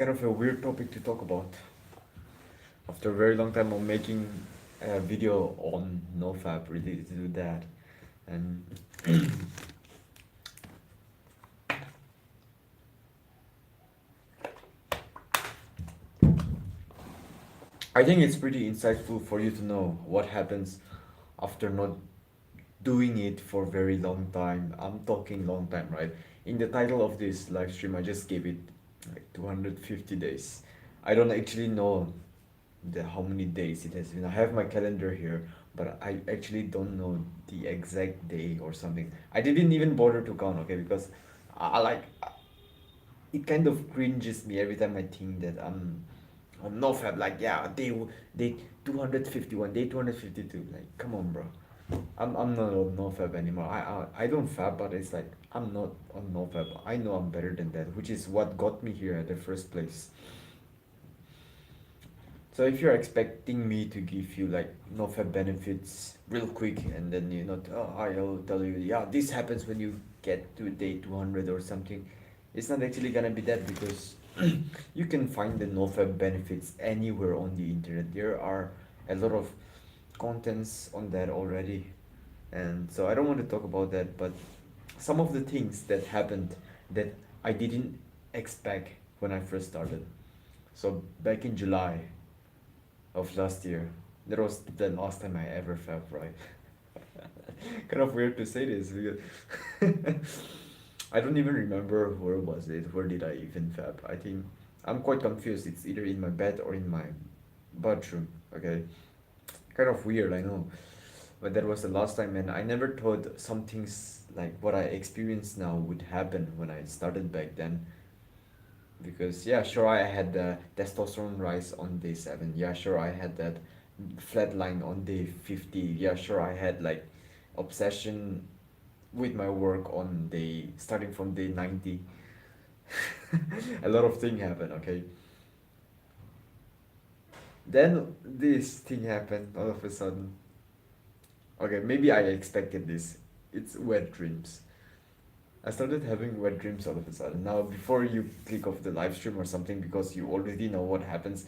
Kind of a weird topic to talk about. After a very long time of making a video on nofap related to that, and I think it's pretty insightful for you to know what happens after not doing it for a very long time. I'm talking long time, right? In the title of this live stream, I just gave it like 250 days. I don't actually know how many days it has been. I have my calendar here, but I actually don't know the exact day or something. I didn't even bother to count, okay, because I like it kind of cringes me every time I think that I'm no fab. Like yeah, day 251, day 252. Like come on, bro. I'm not on no fab anymore. I don't fab, but it's like I'm not on no fab. I know I'm better than that, which is what got me here at the first place. So if you're expecting me to give you like no-fap benefits real quick and then I'll tell you yeah this happens when you get to day 200 or something, it's not actually gonna be that because you can find the no-fap benefits anywhere on the internet. There are a lot of contents on that already, and so I don't want to talk about that, but some of the things that happened that I didn't expect when I first started. So back in July of last year. That was the last time I ever felt right. Kind of weird to say this because I don't even remember where was it. Where did I even fab? I think I'm quite confused. It's either in my bed or in my bathroom. Okay, kind of weird, I know, but that was the last time, and I never thought some things like what I experience now would happen when I started back then. Because yeah, sure, I had the testosterone rise on day 7. Yeah, sure, I had that flat line on day 50. Yeah, sure, I had like obsession with my work on day starting from day 90. A lot of thing happened, okay. Then this thing happened all of a sudden. Okay, maybe I expected this. It's wet dreams. I started having wet dreams all of a sudden. Now, before you click off the live stream or something because you already know what happens,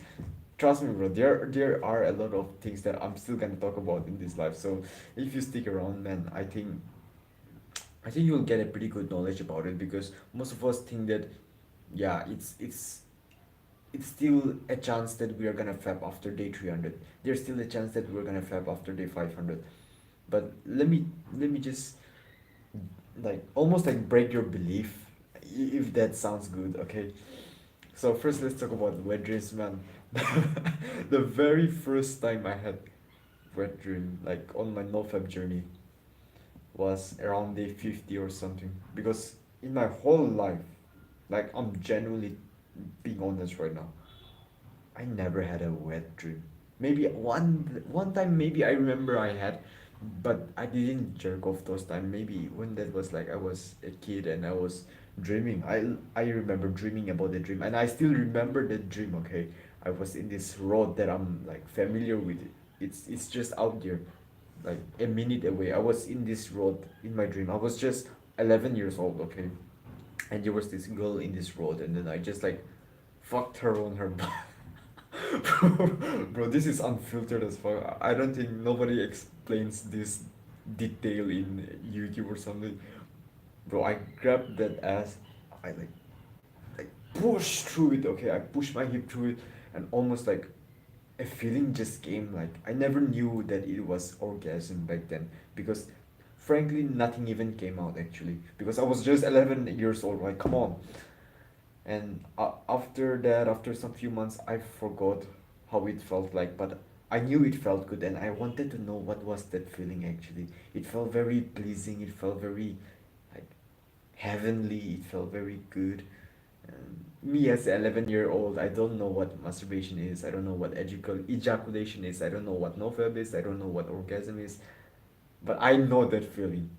trust me, bro. There are a lot of things that I'm still gonna talk about in this live. So if you stick around, man, I think you'll get a pretty good knowledge about it because most of us think that, yeah, it's still a chance that we are gonna fab after day 300. There's still a chance that we're gonna fab after day 500. But let me just like almost like break your belief if that sounds good, okay. So first let's talk about wet dreams, man. The very first time I had wet dream like on my nofap journey was around day 50 or something, because in my whole life, like I'm genuinely being honest right now, I never had a wet dream. Maybe one time maybe I remember I had, but I didn't jerk off those time. Maybe when that was like I was a kid and I was dreaming. I remember dreaming about the dream and I still remember the dream, okay? I was in this road that I'm like familiar with. It's just out there, like a minute away. I was in this road in my dream. I was just 11 years old, okay? And there was this girl in this road and then I just like fucked her on her butt. Bro, this is unfiltered as fuck. I don't think nobody explains this detail in YouTube or something. Bro, I grabbed that ass. I like pushed through it. Okay, I pushed my hip through it, and almost like a feeling just came. Like I never knew that it was orgasm back then because, frankly, nothing even came out actually because I was just 11 years old. Like, come on. And after that, after some few months, I forgot how it felt like, but I knew it felt good and I wanted to know what was that feeling actually. It felt very pleasing, it felt very like heavenly, it felt very good. And me as an 11-year-old, I don't know what masturbation is, I don't know what ejaculation is, I don't know what nofab is, I don't know what orgasm is, but I know that feeling,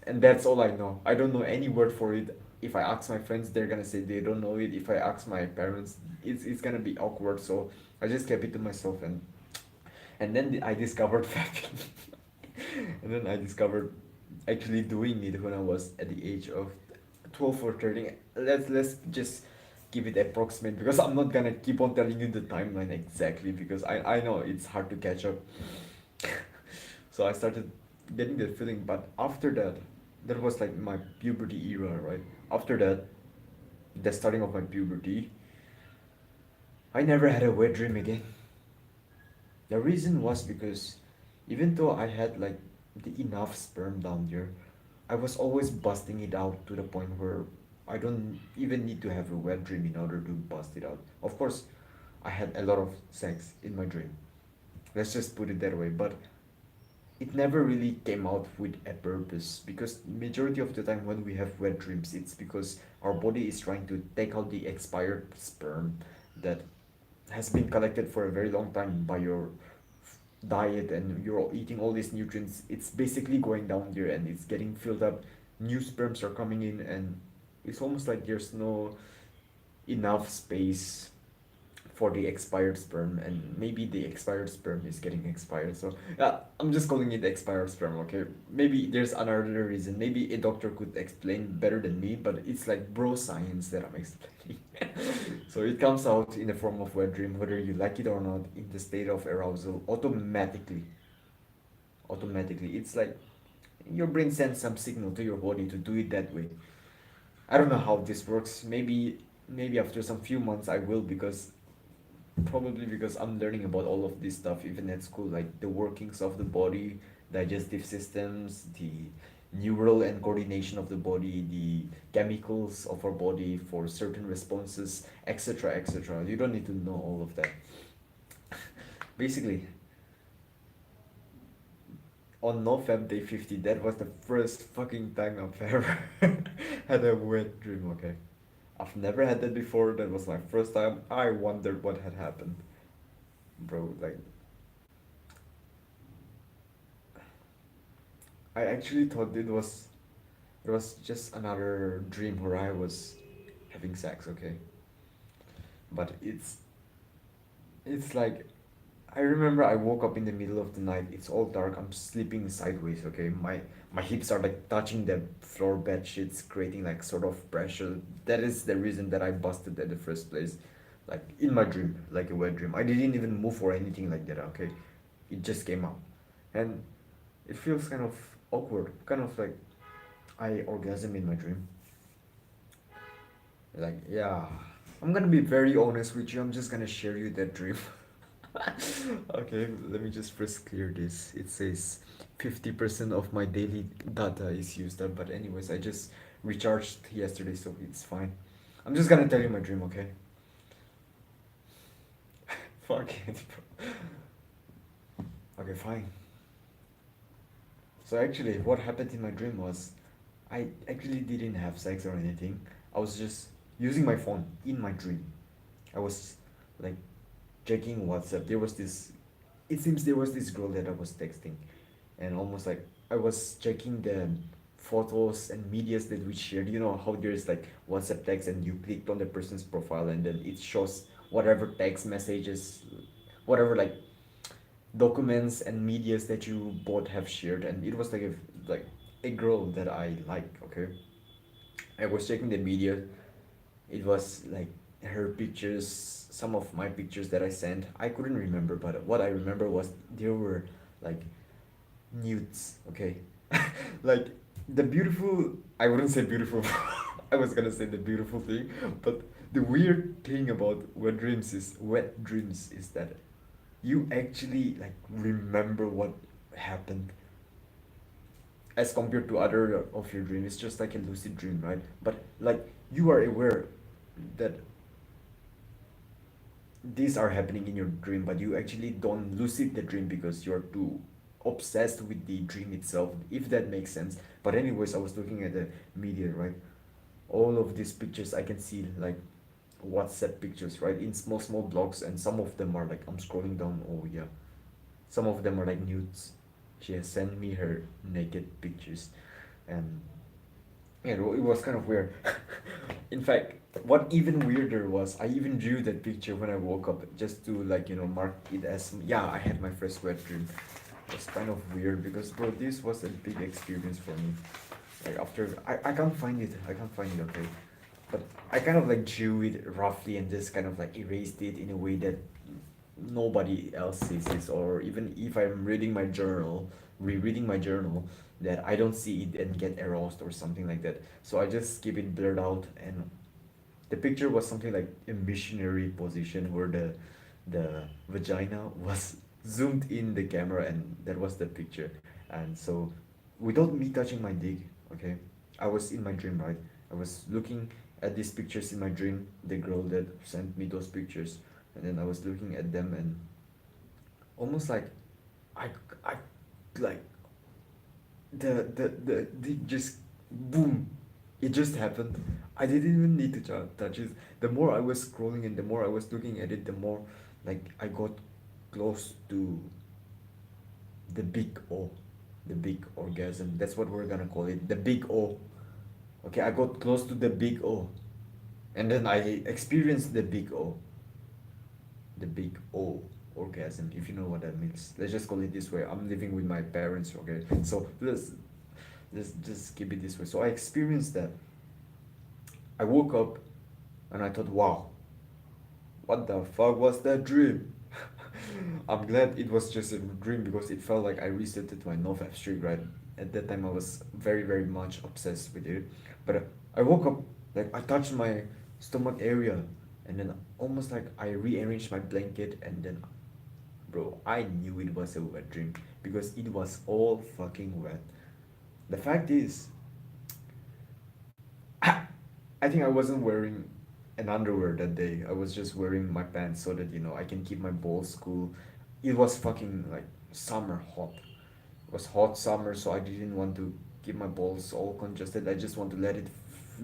and that's all I know. I don't know any word for it. If I ask my friends, they're gonna say they don't know it. If I ask my parents, it's gonna be awkward. So I just kept it to myself, and then I discovered fapping, and then I discovered actually doing it when I was at the age of 12 or 13. Let's just keep it approximate because I'm not gonna keep on telling you the timeline exactly because I know it's hard to catch up. So I started getting that feeling, but after that, that was like my puberty era, right? After that, the starting of my puberty, I never had a wet dream again. The reason was because even though I had like the enough sperm down there, I was always busting it out to the point where I don't even need to have a wet dream in order to bust it out. Of course, I had a lot of sex in my dream. Let's just put it that way. But it never really came out with a purpose because majority of the time when we have wet dreams, it's because our body is trying to take out the expired sperm that has been collected for a very long time by your diet and you're eating all these nutrients. It's basically going down there and it's getting filled up. New sperms are coming in and it's almost like there's no enough space for the expired sperm, and maybe the expired sperm is getting expired. So I'm just calling it expired sperm, okay? Maybe there's another reason. Maybe a doctor could explain better than me, but it's like bro science that I'm explaining. So it comes out in the form of wet dream, whether you like it or not, in the state of arousal automatically. Automatically, it's like your brain sends some signal to your body to do it that way. I don't know how this works. Maybe after some few months I will, because probably because I'm learning about all of this stuff even at school, like the workings of the body, digestive systems, the neural and coordination of the body, the chemicals of our body for certain responses, etc., etc. You don't need to know all of that. Basically, on nofap day 50, that was the first fucking time I've ever had a wet dream, okay? I've never had that before. That was my first time. I wondered what had happened. Bro, like, I actually thought it was just another dream where I was having sex, okay? But it's like I remember I woke up in the middle of the night. It's all dark. I'm sleeping sideways, okay? My hips are like touching the floor bed sheets, creating like sort of pressure. That is the reason that I busted at the first place. Like in my dream, like a wet dream. I didn't even move or anything like that, okay? It just came out. And it feels kind of awkward. Kind of like I orgasm in my dream. Like, yeah. I'm gonna be very honest with you. I'm just gonna share you that dream. Okay, let me just first clear this. It says 50% of my daily data is used up, but anyways, I just recharged yesterday, so it's fine. I'm just gonna tell you my dream, okay? Fuck it, bro. Okay, fine. So actually, what happened in my dream was I actually didn't have sex or anything. I was just using my phone in my dream. I was like checking WhatsApp. It seems there was this girl that I was texting, and almost like I was checking the photos and medias that we shared. You know how there's like WhatsApp text and you clicked on the person's profile and then it shows whatever text messages, whatever like documents and medias that you both have shared, and it was like a girl that I like. Okay, I was checking the media. It was like her pictures, some of my pictures that I sent. I couldn't remember, but what I remember was there were like nudes. Okay, like the beautiful. I wouldn't say beautiful. I was gonna say the beautiful thing, but the weird thing about wet dreams is that you actually like remember what happened as compared to other of your dream. It's just like a lucid dream, right? But like you are aware that these are happening in your dream, but you actually don't lucid the dream because you're too obsessed with the dream itself, if that makes sense. But anyways, I was looking at the media, right? All of these pictures I can see like WhatsApp pictures, right, in small blocks, and some of them are like I'm scrolling down. Oh yeah, some of them are like nudes. She has sent me her naked pictures, and it was kind of weird. In fact, what even weirder was I even drew that picture when I woke up just to like mark it as yeah, I had my first wet dream. It was kind of weird because bro, this was a big experience for me. Like after I can't find it. I can't find it. Okay, but I kind of like drew it roughly and just kind of like erased it in a way that nobody else sees it, or even if I'm reading my journal, rereading my journal, that I don't see it and get aroused or something like that. So I just keep it blurred out, and the picture was something like a missionary position where the vagina was zoomed in the camera, and that was the picture. And so without me touching my dick, okay, I was in my dream, right? I was looking at these pictures in my dream, the girl that sent me those pictures, and then I was looking at them, and almost like I I like the just boom, it just happened. I didn't even need to touch it. The more I was scrolling and the more I was looking at it, the more like I got close to the big O, the big orgasm. That's what we're gonna call it, the big O. Okay, I got close to the big O, and then I experienced the big O orgasm, if you know what that means. Let's just call it this way. I'm living with my parents, okay? So let's just keep it this way. So I experienced that. I woke up and I thought, wow, what the fuck was that dream? I'm glad it was just a dream because it felt like I resetted my nofap streak, right? At that time I was very very much obsessed with it. But I woke up, like I touched my stomach area, and then almost like I rearranged my blanket, and then bro, I knew it was a wet dream because it was all fucking wet. The fact is, I think I wasn't wearing an underwear that day. I was just wearing my pants so that I can keep my balls cool. It was fucking like summer hot. It was hot summer, so I didn't want to keep my balls all congested. I just want to let it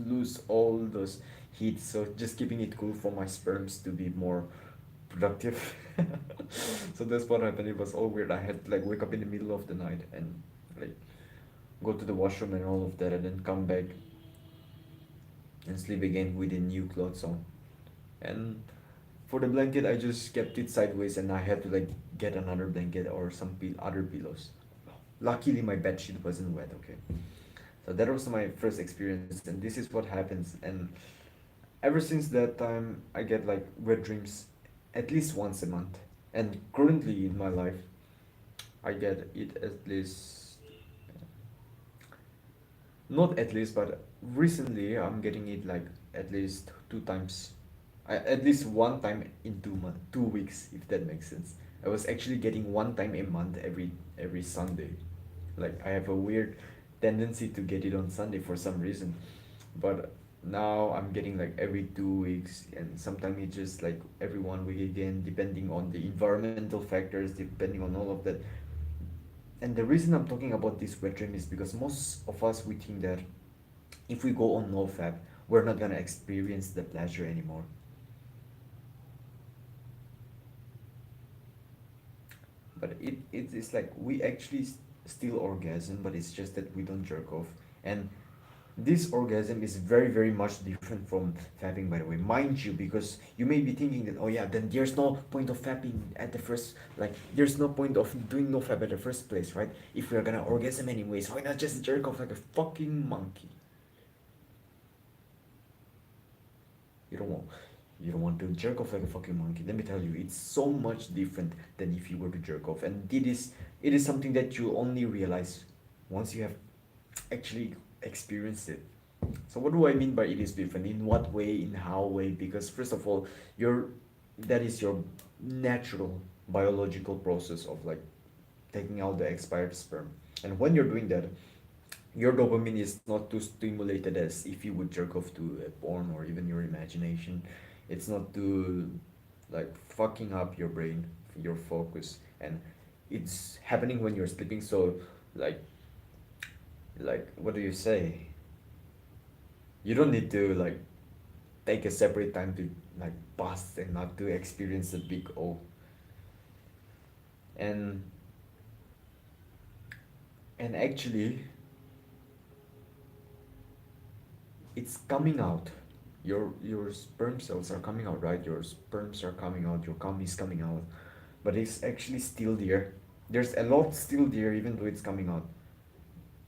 lose all those heat. So just keeping it cool for my sperms to be more productive. So that's what happened. It was all weird. I had to like wake up in the middle of the night and like go to the washroom and all of that, and then come back and sleep again with the new clothes on. And for the blanket, I just kept it sideways, and I had to like get another blanket or some other pillows. Luckily, my bed sheet wasn't wet. Okay, so that was my first experience, and this is what happens. And ever since that time, I get like wet dreams at least once a month. And currently in my life, I get it at least, not at least, but recently I'm getting it like at least 2 times. At least one time in 2 weeks, if that makes sense. I was actually getting one time a month every Sunday. Like I have a weird tendency to get it on Sunday for some reason, but now I'm getting like every 2 weeks, and sometimes it's just like every one week again, depending on the environmental factors, depending on all of that. And the reason I'm talking about this wet dream is because most of us we think that if we go on nofap, we're not gonna experience the pleasure anymore. But it is like we actually still orgasm, but it's just that we don't jerk off. And this orgasm is very very much different from fapping, by the way, mind you, because you may be thinking that, oh yeah, then there's no point of fapping at the first, like there's no point of doing no fap at the first place, right? If we're gonna orgasm anyways, why not just jerk off like a fucking monkey? You don't want you don't want to jerk off like a fucking monkey. Let me tell you, it's so much different than if you were to jerk off. And it is something that you only realize once you have actually experienced it. So what do I mean by it is different? In what way? In how way? Because first of all, your that is your natural biological process of like taking out the expired sperm. And when you're doing that, your dopamine is not too stimulated as if you would jerk off to a porn or even your imagination. It's not too like fucking up your brain, your focus, and it's happening when you're sleeping. So like what do you say? You don't need to like take a separate time to like bust and not to experience a big O. And actually it's coming out. Your sperm cells are coming out, right? Your sperms are coming out, your cum is coming out, but it's actually still there. There's a lot still there even though it's coming out,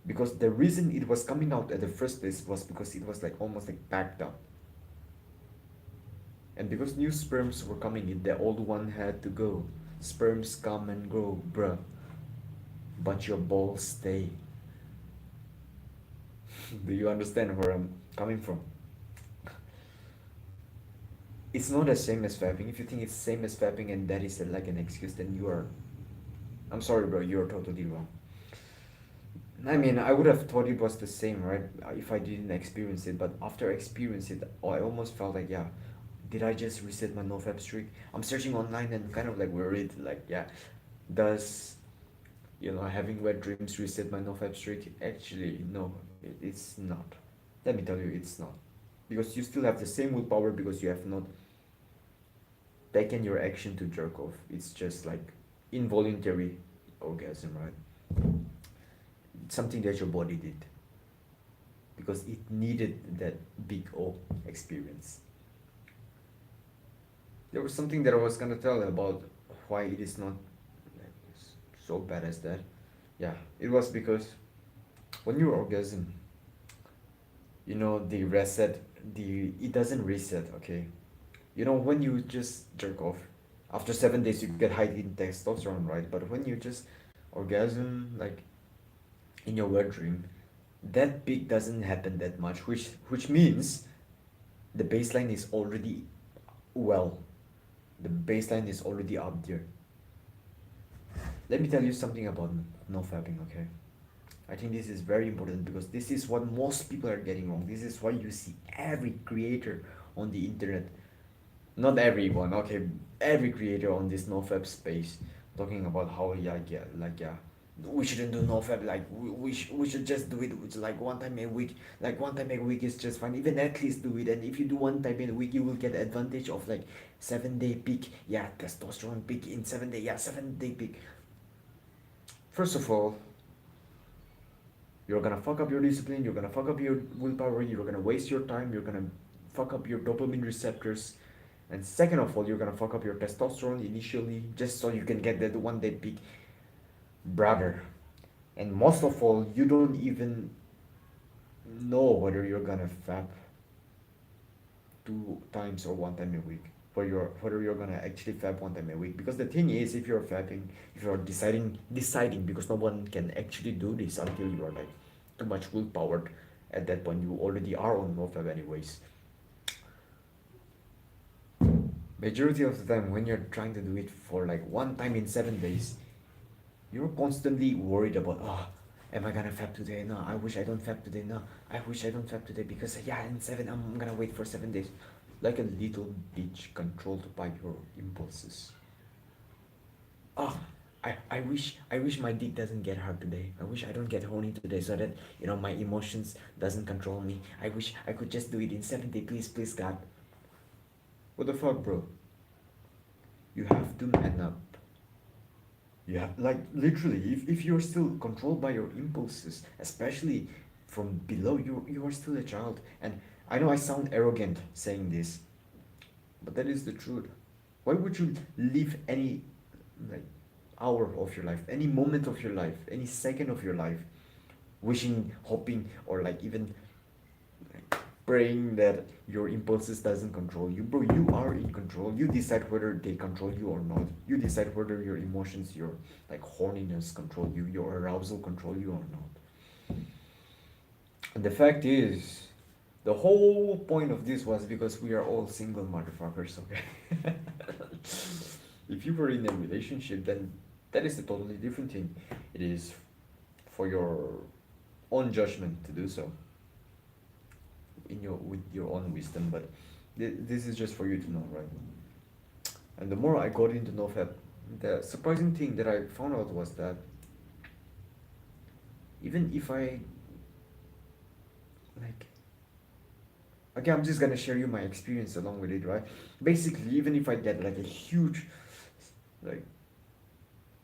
because the reason it was coming out at the first place was because it was like almost like packed up. And because new sperms were coming in, the old one had to go. Sperms come and go, bruh, but your balls stay. Do you understand where I'm coming from? It's not the same as fapping. If you think it's same as fapping and that is like an excuse, then you are. I'm sorry, bro. You're totally wrong. I mean, I would have thought it was the same, right? If I didn't experience it, but after experiencing it, I almost felt like, yeah, did I just reset my nofap streak? I'm searching online and kind of like worried, like, yeah, does having wet dreams reset my nofap streak? Actually, no, it's not. Let me tell you, it's not, because you still have the same willpower because you have not taken your action to jerk off. It's just like involuntary orgasm, right? Something that your body did because it needed that big O experience. There was something that I was gonna tell about why it is not like so bad as that. Yeah, it was because when you orgasm, the reset, the it doesn't reset. Okay, when you just jerk off, after 7 days you get high in testosterone, right? But when you just orgasm, like in your wet dream, that peak doesn't happen that much, which means the baseline is already well, the baseline is already up there. Let me tell you something about no fapping, okay? I think this is very important because this is what most people are getting wrong. This is why you see every creator on the internet, not everyone, okay, every creator on this nofap space talking about how, yeah, we shouldn't do nofap, like we should just do it with like one time a week, like one time a week is just fine, even athletes do it, and if you do one time in a week you will get the advantage of like 7 day peak, yeah, testosterone peak in 7 day, yeah, 7 day peak. First of all, you're gonna fuck up your discipline, you're gonna fuck up your willpower, you're gonna waste your time, you're gonna fuck up your dopamine receptors. And second of all, you're gonna fuck up your testosterone initially just so you can get that 1 day peak, brother. And most of all, you don't even know whether you're gonna fap 2 times or 1 time a week. Whether you're gonna actually fap 1 time a week. Because the thing is, if you're fapping, if you're deciding, because no one can actually do this until you are like too much willpower. At that point, you already are on nofap anyways. Majority of the time, when you're trying to do it for like 1 time in 7 days, you're constantly worried about, oh, am I gonna fap today? No, I wish I don't fap today. No, I wish I don't fap today because yeah, in seven I'm gonna wait for 7 days, like a little bitch controlled by your impulses. Oh, I wish my dick doesn't get hard today. I wish I don't get horny today so that my emotions doesn't control me. I wish I could just do it in 7 days, please, God. What the fuck, bro? You have to man up. Yeah, like literally, if you're still controlled by your impulses, especially from below, you are still a child. And I know I sound arrogant saying this, but that is the truth. Why would you live any like hour of your life, any moment of your life, any second of your life, wishing, hoping, or like even praying that your impulses doesn't control you? Bro, you are in control. You decide whether they control you or not. You decide whether your emotions, your like horniness control you, your arousal control you or not. And the fact is, the whole point of this was because we are all single motherfuckers, okay? If you were in a relationship, then that is a totally different thing. It is for your own judgment to do so, with your own wisdom, but this is just for you to know, right? And the more I got into nofap, the surprising thing that I found out was that even if I like, okay, I'm just gonna share you my experience along with it, right? Basically, even if I get like a huge like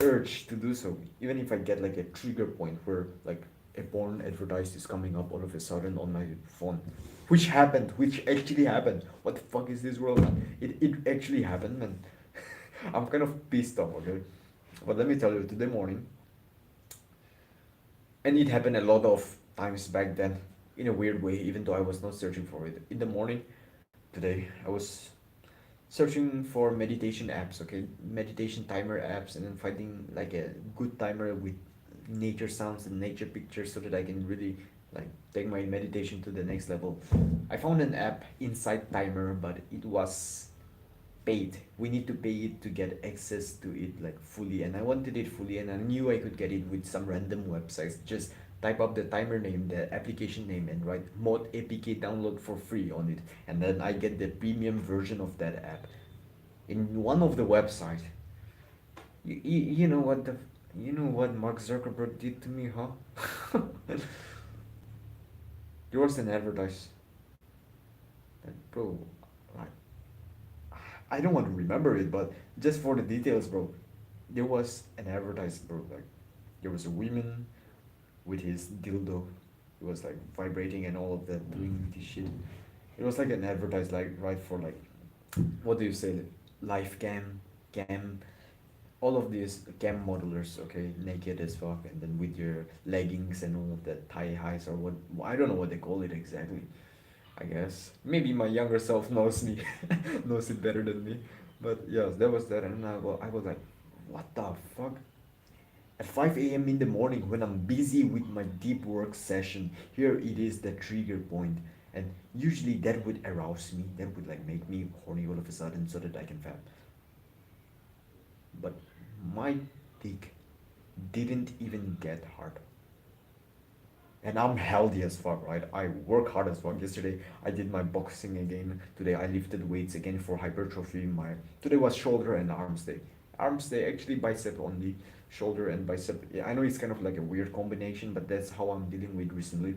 urge to do so, even if I get like a trigger point where like a porn advertise is coming up all of a sudden on my phone, which actually happened. What the fuck is this world, man? It actually happened, man. I'm kind of pissed off, okay? But let me tell you, today morning, and it happened a lot of times back then, in a weird way, even though I was not searching for it. In the morning, today, I was searching for meditation apps, okay, meditation timer apps, and then finding like a good timer with nature sounds and nature pictures so that I can really like take my meditation to the next level. I found an app inside timer, but it was paid. We need to pay it to get access to it like fully, and I wanted it fully, and I knew I could get it with some random websites. Just type up the timer name, the application name, and write mod apk download for free on it, and then I get the premium version of that app in one of the website. You know what the you know what Mark Zuckerberg did to me, huh? There was an advertise, like, bro, like, I don't want to remember it, but just for the details, bro, there was an advertise, bro. Like, there was a woman with his dildo. It was like vibrating and all of that, doing this shit. It was like an advertise, like right for like, what do you say, life cam, all of these cam modelers, okay, naked as fuck, and then with your leggings and all of that thigh highs or what, I don't know what they call it exactly. I guess maybe my younger self knows me, knows it better than me. But yes, there was that, and I was like, what the fuck? At 5 a.m. in the morning when I'm busy with my deep work session, here it is the trigger point. And usually that would arouse me, that would like make me horny all of a sudden so that I can fap. But my dick didn't even get hard. And I'm healthy as fuck, right? I work hard as fuck. Yesterday I did my boxing again. Today I lifted weights again for hypertrophy. My today was shoulder and arms day. Arms day, actually bicep only. Shoulder and bicep. Yeah, I know it's kind of like a weird combination, but that's how I'm dealing with recently.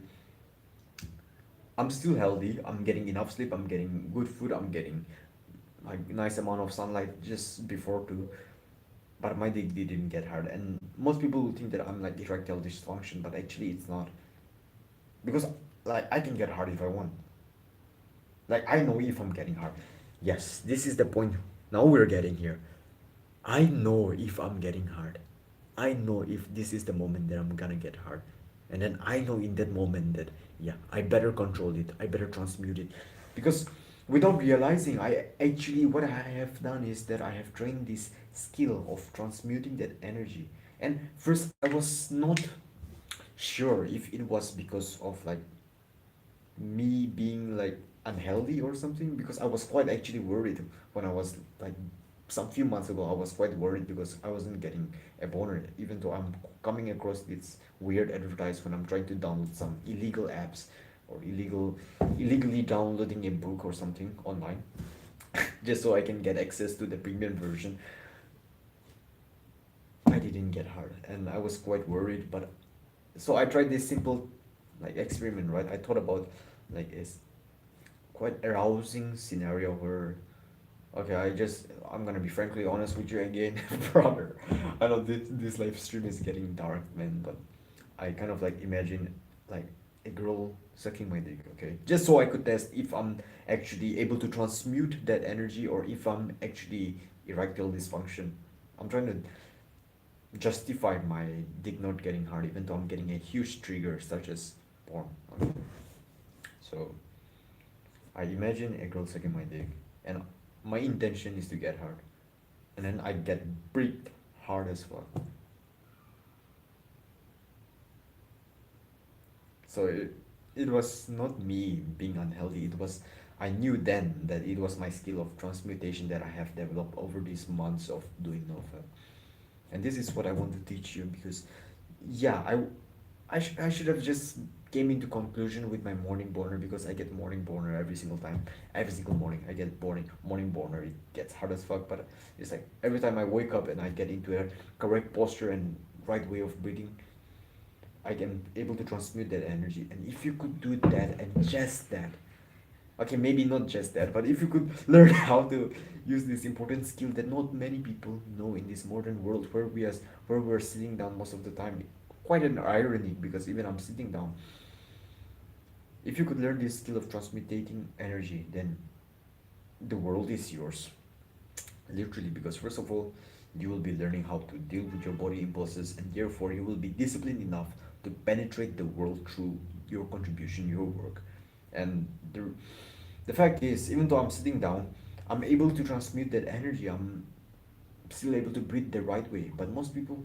I'm still healthy. I'm getting enough sleep. I'm getting good food. I'm getting like nice amount of sunlight just before to. But my dick didn't get hard, and most people will think that I'm like erectile dysfunction, but actually it's not, because like I can get hard if I want. Like I know if I'm getting hard. Yes, this is the point. Now we're getting here. I know if I'm getting hard. I know if this is the moment that I'm gonna get hard. And then I know in that moment that yeah, I better control it. I better transmute it. Because without realizing, I actually what I have done is that I have trained this skill of transmuting that energy. And first I was not sure if it was because of like me being like unhealthy or something, because I was quite actually worried when I was like some few months ago. I was quite worried because I wasn't getting a boner, even though I'm coming across this weird advertise when I'm trying to download some illegal apps or illegally downloading a book or something online just so I can get access to the premium version. I didn't get hard and I was quite worried, but so I tried this simple like experiment, right? I thought about like a quite arousing scenario where okay, I'm gonna be frankly honest with you again, brother. I know this live stream is getting dark, man, but I kind of like imagine like a girl sucking my dick, okay? Just so I could test if I'm actually able to transmute that energy or if I'm actually erectile dysfunction. I'm trying to justify my dick not getting hard even though I'm getting a huge trigger such as porn. Okay? So I imagine a girl sucking my dick, and my intention is to get hard, and then I get bricked hard as fuck. So it was not me being unhealthy. It was I knew then that it was my skill of transmutation that I have developed over these months of doing nofap, and this is what I want to teach you because, yeah, I should have just came into conclusion with my morning boner because I get morning boner every single time. Every single morning I get morning boner. It gets hard as fuck, but it's like every time I wake up and I get into a correct posture and right way of breathing, I can able to transmute that energy. And if you could do that and just that, okay, maybe not just that, but if you could learn how to use this important skill that not many people know in this modern world where we're sitting down most of the time, quite an irony because even I'm sitting down. If you could learn this skill of transmuting energy, then the world is yours. Literally, because first of all, you will be learning how to deal with your body impulses, and therefore you will be disciplined enough to penetrate the world through your contribution, your work. And the fact is, even though I'm sitting down, I'm able to transmute that energy. I'm still able to breathe the right way. But most people,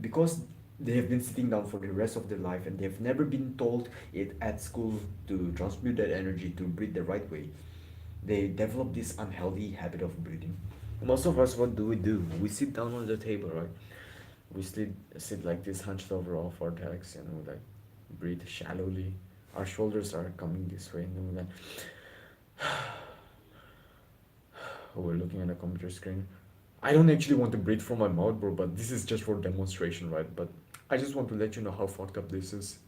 because they have been sitting down for the rest of their life and they've never been told it at school to transmute that energy to breathe the right way, they develop this unhealthy habit of breathing. Most of us, what do? We sit down on the table, right? We sit like this, hunched over off our legs, like breathe shallowly. Our shoulders are coming this way, then we're looking at a computer screen. I don't actually want to breathe from my mouth, bro, but this is just for demonstration, right? But I just want to let you know how fucked up this is.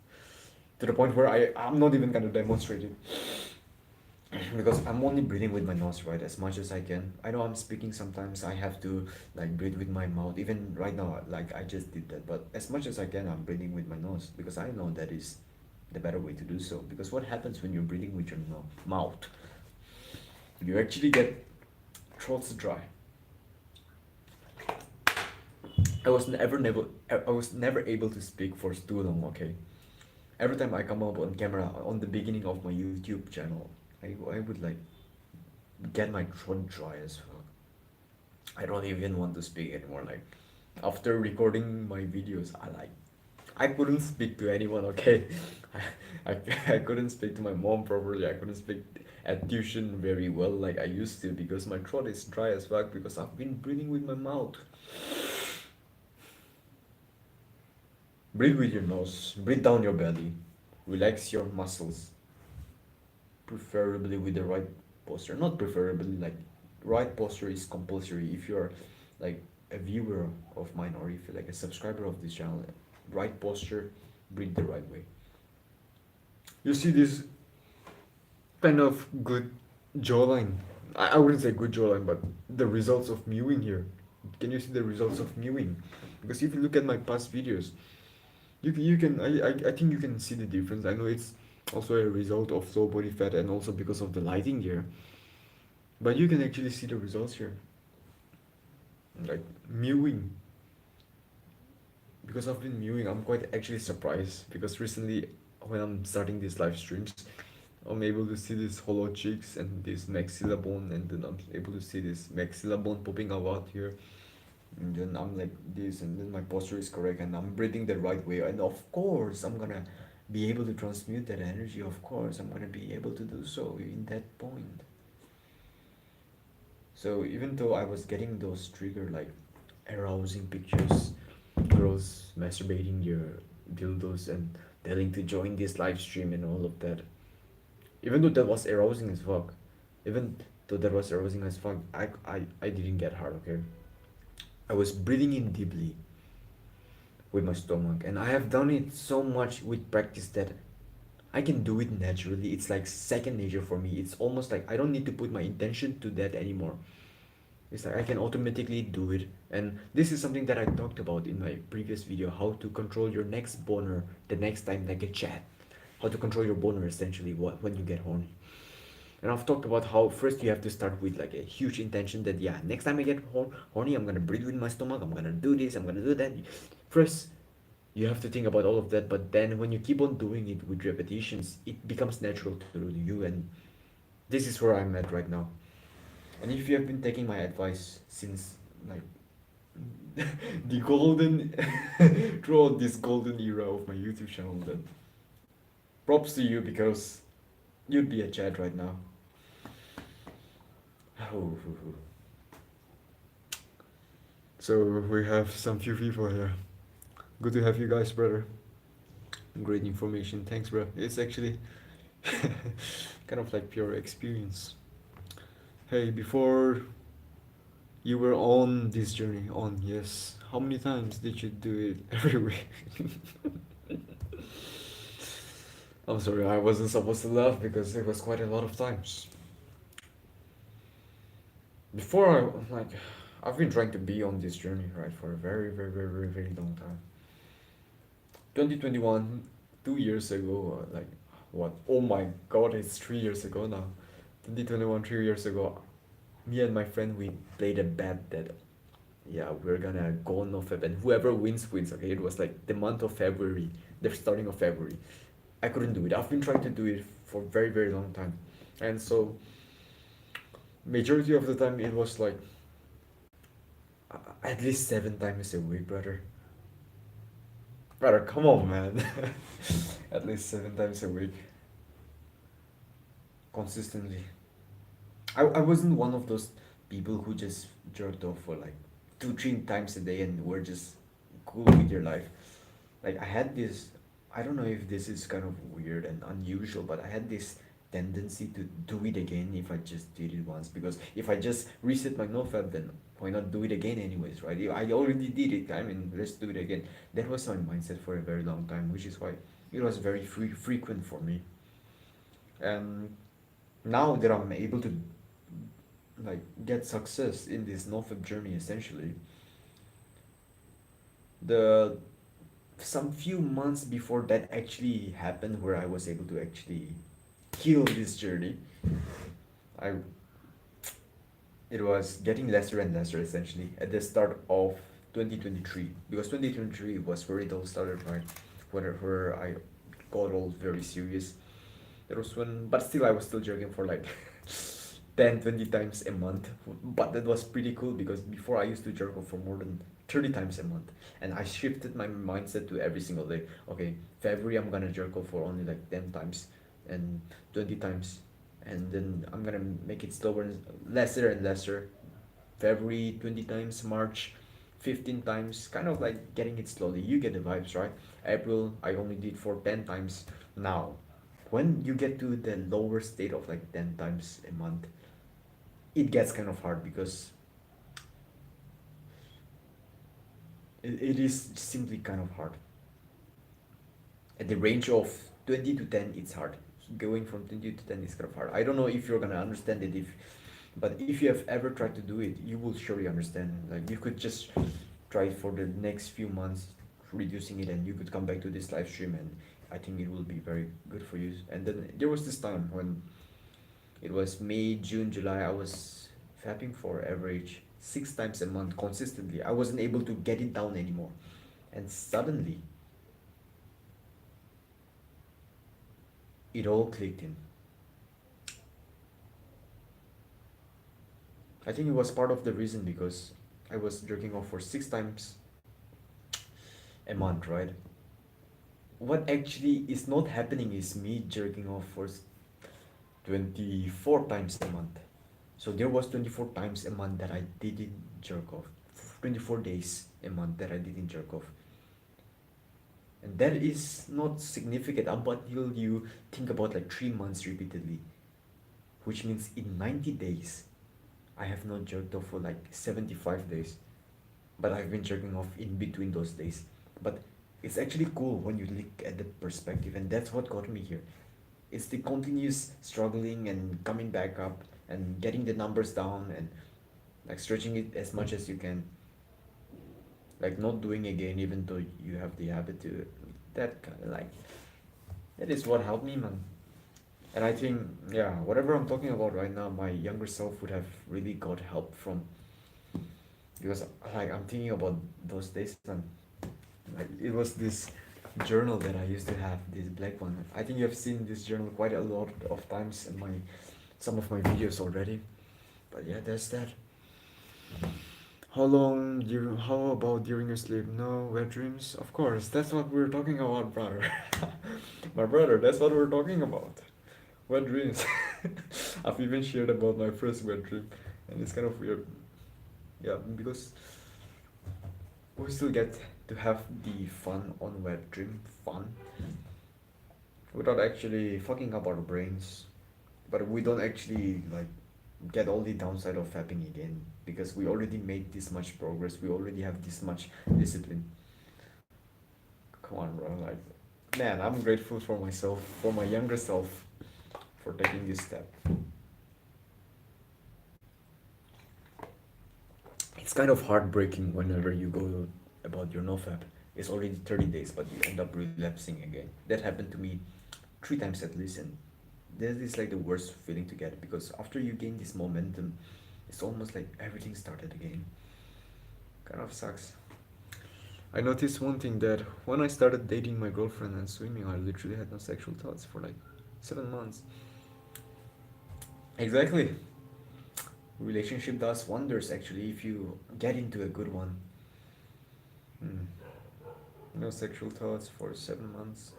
To the point where I'm not even gonna demonstrate it. Because I'm only breathing with my nose, right, as much as I can. I know I'm speaking sometimes, I have to like breathe with my mouth. Even right now, like I just did that. But as much as I can, I'm breathing with my nose because I know that is the better way to do so. Because what happens when you're breathing with your mouth? You actually get throats dry. I was never able to speak for too long. Okay, every time I come up on camera on the beginning of my YouTube channel, I would like get my throat dry as well. I don't even want to speak anymore. Like after recording my videos, I couldn't speak to anyone. Okay, I, I couldn't speak to my mom properly. I couldn't speak at tuition very well like I used to because my throat is dry as fuck because I've been breathing with my mouth. Breathe with your nose. Breathe down your belly. Relax your muscles. Preferably with the right posture. Not preferably, like, right posture is compulsory. If you're like a viewer of mine or if you're like a subscriber of this channel, right posture, breathe the right way. You see this kind of good jawline. I wouldn't say good jawline, but the results of mewing here. Can you see the results of mewing? Because if you look at my past videos, you can I think you can see the difference. I know it's also a result of low body fat and also because of the lighting here, but you can actually see the results here, like mewing. Because I've been mewing, I'm quite actually surprised because recently when I'm starting these live streams, I'm able to see these hollow cheeks and this maxilla bone, and then I'm able to see this maxilla bone popping out here, and then I'm like this, and then my posture is correct, and I'm breathing the right way, and of course I'm gonna be able to transmute that energy. Of course I'm gonna be able to do so in that point. So even though I was getting those trigger like arousing pictures, girls masturbating their dildos and telling to join this live stream and all of that, even though that was arousing as fuck, even though that was arousing as fuck, I didn't get hard. Okay, I was breathing in deeply with my stomach, and I have done it so much with practice that I can do it naturally. It's like second nature for me. It's almost like I don't need to put my intention to that anymore. It's like I can automatically do it. And this is something that I talked about in my previous video, how to control your next boner the next time they get chat. How to control your boner essentially when you get horny. And I've talked about how first you have to start with like a huge intention that yeah, next time I get horny, I'm gonna breathe with my stomach, I'm gonna do this, I'm gonna do that. First, you have to think about all of that, but then when you keep on doing it with repetitions, it becomes natural to you, and this is where I'm at right now. And if you have been taking my advice since like the golden throughout this golden era of my YouTube channel, then props to you because you'd be a chat right now. Oh, so we have some few people here. Good to have you guys, brother. Great information. Thanks, bro. It's actually kind of like pure experience. Hey, before you were on this journey, on yes, how many times did you do it every week? I'm sorry, I wasn't supposed to laugh because it was quite a lot of times. Before like, I've been trying to be on this journey, right, for a very, very, very, very, very long time. 2021, 2 years ago, like, what? Oh my god, it's 3 years ago now. 2021, 3 years ago, me and my friend, we played a bet that, yeah, we're gonna go on nofap and whoever wins, wins, okay? It was like the month of February, the starting of February. I couldn't do it. I've been trying to do it for very, very long time. And so Majority of the time it was like at least 7 times a week, brother. Brother, come on, man. At least 7 times a week, consistently. I wasn't one of those people who just jerked off for like 2, 3 times a day and were just cool with your life. Like I had this, I don't know if this is kind of weird and unusual, but I had this tendency to do it again if I just did it once. Because if I just reset my nofap, then why not do it again anyways, right? I already did it. I mean, let's do it again. That was my mindset for a very long time, which is why it was very frequent for me. And now that I'm able to like get success in this nofap journey, essentially, the some few months before that actually happened, where I was able to actually kill this journey, I it was getting lesser and lesser essentially at the start of 2023, because 2023 was where it all started, right? Whenever I got all very serious, that was when, but still I was still jogging for like 10, 20 times a month. But that was pretty cool because before I used to jerk off for more than 30 times a month. And I shifted my mindset to every single day. Okay, February I'm gonna jerk off for only like 10 times and 20 times. And then I'm gonna make it slower and lesser and lesser. February 20 times, March 15 times, kind of like getting it slowly. You get the vibes, right? April I only did for 10 times. Now, when you get to the lower state of like 10 times a month, it gets kind of hard because it is simply kind of hard. At the range of 20 to 10, it's hard. Going from 20 to 10 is kind of hard. I don't know if you're gonna understand it, if but if you have ever tried to do it, you will surely understand. Like you could just try it for the next few months, reducing it, and you could come back to this live stream, and I think it will be very good for you. And then there was this time when it was May, June, July. I was fapping for average 6 times a month consistently. I wasn't able to get it down anymore. And suddenly, it all clicked in. I think it was part of the reason because I was jerking off for 6 times a month, right? What actually is not happening is me jerking off for 24 times a month. So there was 24 times a month that I didn't jerk off. 24 days a month that I didn't jerk off. And that is not significant until you think about like 3 months repeatedly, which means in 90 days, I have not jerked off for like 75 days, but I've been jerking off in between those days. But it's actually cool when you look at the perspective, and that's what got me here. It's the continuous struggling and coming back up and getting the numbers down and like stretching it as much as you can, like not doing again even though you have the habit to, that kind of like, that is what helped me, man. And I think, yeah, whatever I'm talking about right now, my younger self would have really got help from, because like I'm thinking about those days, man. Like it was this journal that I used to have, this black one. I think you have seen this journal quite a lot of times in my some of my videos already. But yeah, there's that. How about during your sleep? No wet dreams? Of course, that's what we're talking about, brother. My brother, that's what we're talking about. Wet dreams. I've even shared about my first wet dream, and it's kind of weird. Yeah, because we still get to have the fun on wet dream fun without actually fucking up our brains. But we don't actually like get all the downside of fapping again because we already made this much progress. We already have this much discipline. Come on, bro. Like, man, I'm grateful for myself, for my younger self, for taking this step. It's kind of heartbreaking whenever you go about your nofap. It's already 30 days, but you end up relapsing again. That happened to me 3 times at least, and that is like the worst feeling to get because after you gain this momentum, it's almost like everything started again. Kind of sucks. I noticed one thing, that when I started dating my girlfriend and swimming, I literally had no sexual thoughts for like 7 months. Exactly. Relationship does wonders actually if you get into a good one. Hmm. No sexual thoughts for 7 months.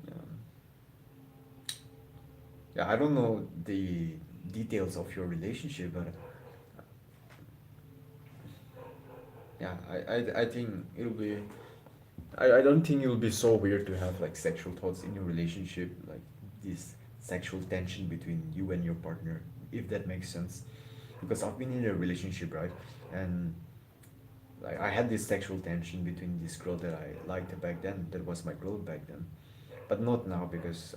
Yeah. Yeah, I don't know the details of your relationship, but yeah, I think it'll be. I don't think it'll be so weird to have like sexual thoughts in your relationship, like this sexual tension between you and your partner, if that makes sense. Because I've been in a relationship, right? And like I had this sexual tension between this girl that I liked back then. That was my girl back then, but not now because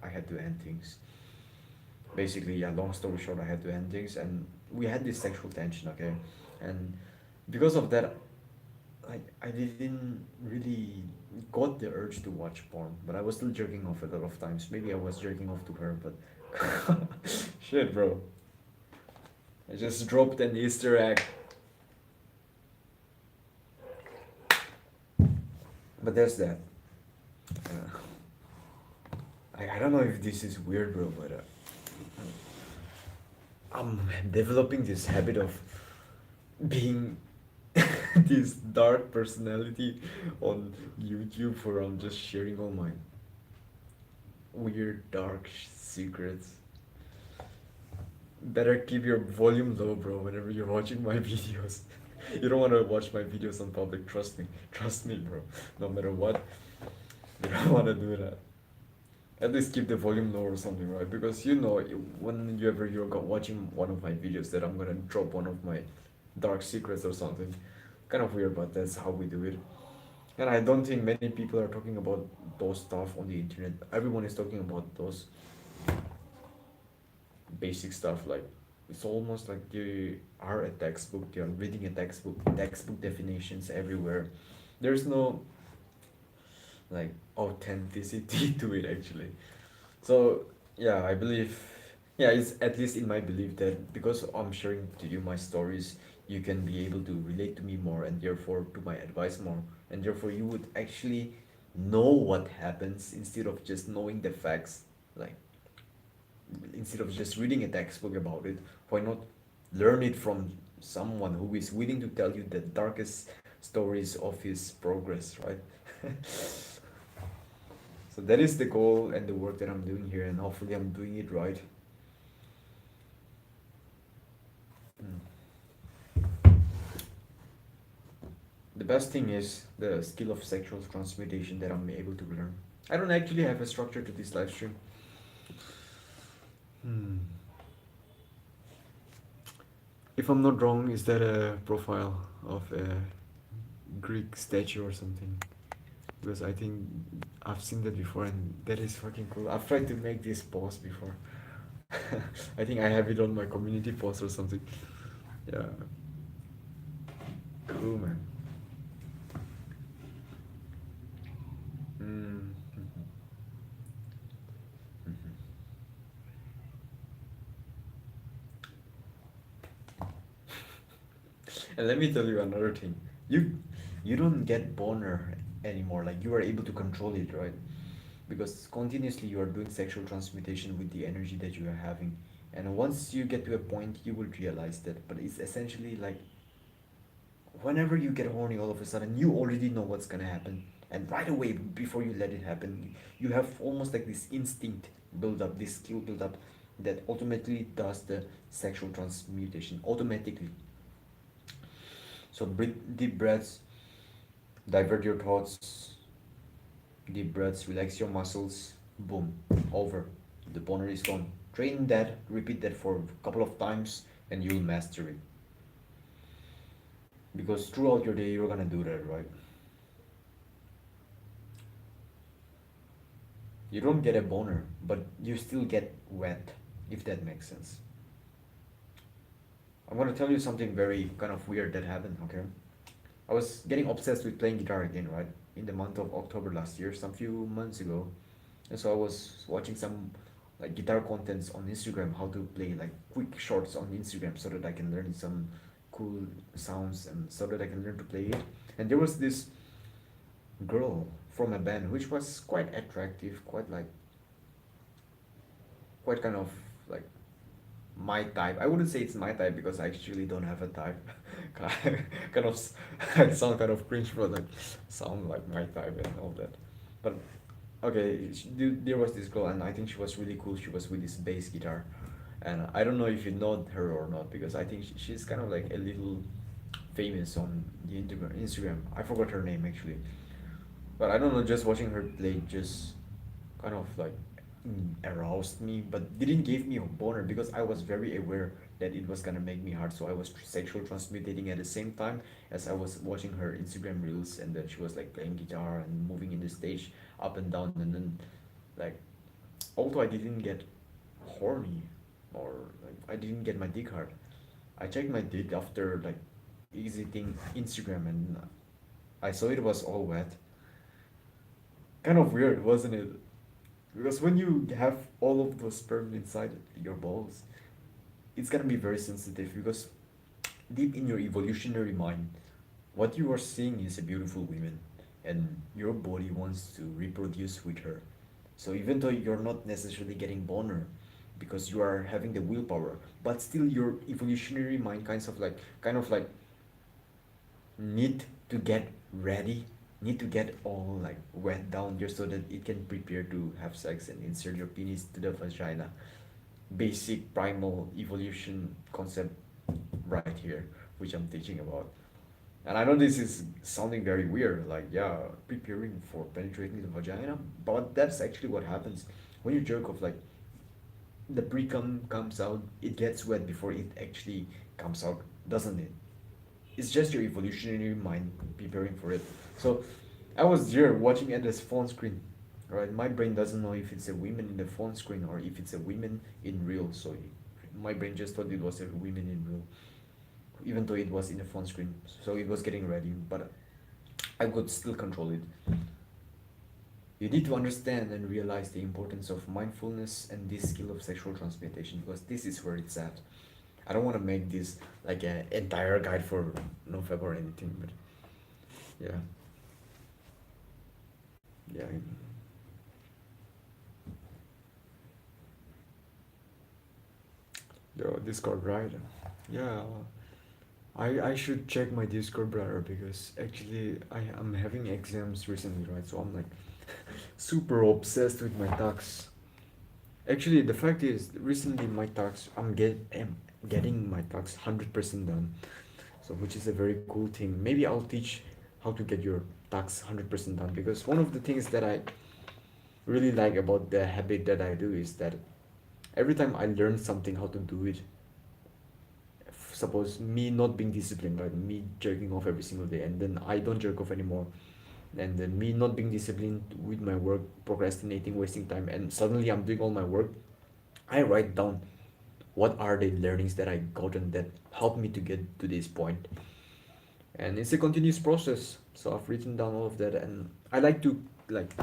I had to end things. Basically, yeah. Long story short, I had to end things, and we had this sexual tension, okay, and because of that, I didn't really got the urge to watch porn, but I was still jerking off a lot of times. Maybe I was jerking off to her, but shit, bro. I just dropped an Easter egg. But there's that. Uh, I don't know if this is weird, bro, but I'm developing this habit of being this dark personality on YouTube where I'm just sharing all my weird, dark secrets. Better keep your volume low, bro, whenever you're watching my videos. You don't want to watch my videos on public, trust me. Trust me, bro. No matter what, you don't want to do that. At least keep the volume low or something, right? Because you know, whenever you're watching one of my videos, that I'm gonna drop one of my dark secrets or something. Kind of weird, but that's how we do it. And I don't think many people are talking about those stuff on the internet. Everyone is talking about those basic stuff. Like it's almost like they are a textbook. They are reading a textbook definitions everywhere. There's no like authenticity to it actually. So yeah, I believe, yeah, it's at least in my belief that because I'm sharing to you my stories, you can be able to relate to me more and therefore to my advice more, and therefore you would actually know what happens instead of just knowing the facts. Like instead of just reading a textbook about it, why not learn it from someone who is willing to tell you the darkest stories of his progress, right? So that is the goal and the work that I'm doing here, and hopefully I'm doing it right. Mm. The best thing is the skill of sexual transmutation that I'm able to learn. I don't actually have a structure to this live stream. Hmm. If I'm not wrong, is that a profile of a Greek statue or something? Because I think I've seen that before and that is fucking cool. I've tried to make this post before. I think I have it on my community post or something. Yeah, cool, man. Mm. And let me tell you another thing. You you don't get boner anymore. Like you are able to control it, right? Because continuously you are doing sexual transmutation with the energy that you are having. And once you get to a point, you will realize that. But it's essentially like whenever you get horny, all of a sudden you already know what's gonna happen, and right away before you let it happen, you have almost like this instinct build up, this skill build up that ultimately does the sexual transmutation automatically. So breathe deep breaths, divert your thoughts, deep breaths, relax your muscles, boom, over. The boner is gone. Train that, repeat that for a couple of times, and you'll master it. Because throughout your day, you're gonna do that, right? You don't get a boner, but you still get wet, if that makes sense. I'm gonna tell you something very kind of weird that happened, okay? I was getting obsessed with playing guitar again, right? In the month of October last year, some few months ago. And so I was watching some like guitar contents on Instagram, how to play like quick shorts on Instagram so that I can learn some cool sounds and so that I can learn to play it. And there was this girl from a band which was quite attractive, quite kind of like my type. I wouldn't say it's my type because I actually don't have a type. kind of I sound kind of cringe for like sound like my type and all that. But okay, there was this girl and I think she was really cool. She was with this bass guitar, and I don't know if you know her or not because I think she's kind of like a little famous on the Instagram. I forgot her name actually, but I don't know. Just watching her play just kind of like aroused me, but didn't give me a boner because I was very aware that it was gonna make me hard. So I was sexual transmutating at the same time as I was watching her Instagram reels, and then she was like playing guitar and moving in the stage up and down, and then like although I didn't get horny or like I didn't get my dick hard, I checked my dick after like exiting Instagram and I saw it was all wet. Kind of weird, wasn't it? Because when you have all of those sperm inside your balls, it's gonna be very sensitive because deep in your evolutionary mind, what you are seeing is a beautiful woman and your body wants to reproduce with her. So even though you're not necessarily getting boner because you are having the willpower, but still your evolutionary mind kind of like need to get ready, need to get all like wet down just so that it can prepare to have sex and insert your penis to the vagina. Basic primal evolution concept right here, which I'm teaching about. And I know this is sounding very weird, like yeah, preparing for penetrating the vagina, but that's actually what happens when you jerk off. Like the pre-cum comes out, it gets wet before it actually comes out, doesn't it? It's just your evolutionary mind preparing for it. So I was there watching at this phone screen, right? My brain doesn't know if it's a woman in the phone screen or if it's a woman in real. So my brain just thought it was a woman in real, even though it was in the phone screen. So it was getting ready, but I could still control it. You need to understand and realize the importance of mindfulness and this skill of sexual transmutation because this is where it's at. I don't want to make this like an entire guide for nofap or anything, but yeah, yeah. Yo, Discord, right? Yeah, I should check my Discord, brother, because actually I'm having exams recently, right? So I'm like super obsessed with my tasks. Actually, the fact is, recently my tasks am getting my tasks 100% done. So which is a very cool thing. Maybe I'll teach how to get your tasks 100% done because one of the things that I really like about the habit that I do is that every time I learn something how to do it, suppose me not being disciplined, right, me jerking off every single day and then I don't jerk off anymore, and then me not being disciplined with my work, procrastinating, wasting time, and suddenly I'm doing all my work, I write down what are the learnings that I gotten that helped me to get to this point. And it's a continuous process, so I've written down all of that and I like to like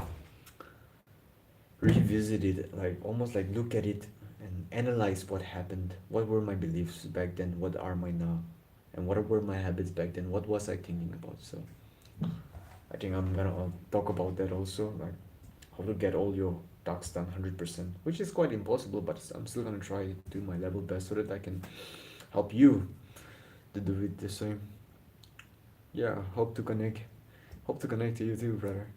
revisit it, like almost like look at it and analyze what happened, what were my beliefs back then, what are my now, and what were my habits back then, what was I thinking about. So I think I'm gonna talk about that also, like how to get all your tasks done 100%, which is quite impossible, but I'm still gonna try to do my level best so that I can help you to do it the same. Yeah, hope to connect to you too, brother.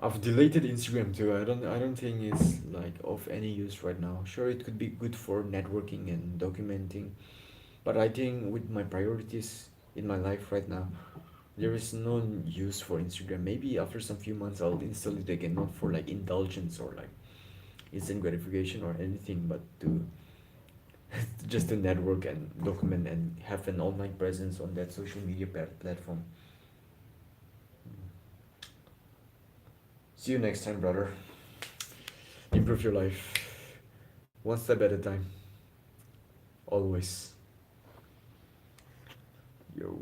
I've deleted Instagram too. I don't think it's like of any use right now. Sure, it could be good for networking and documenting, but I think with my priorities in my life right now, there is no use for Instagram. Maybe after some few months I'll install it again, not for like indulgence or like instant gratification or anything, but to just to network and document and have an online presence on that social media platform. See you next time, brother. Improve your life one step at a time. Always. Yo.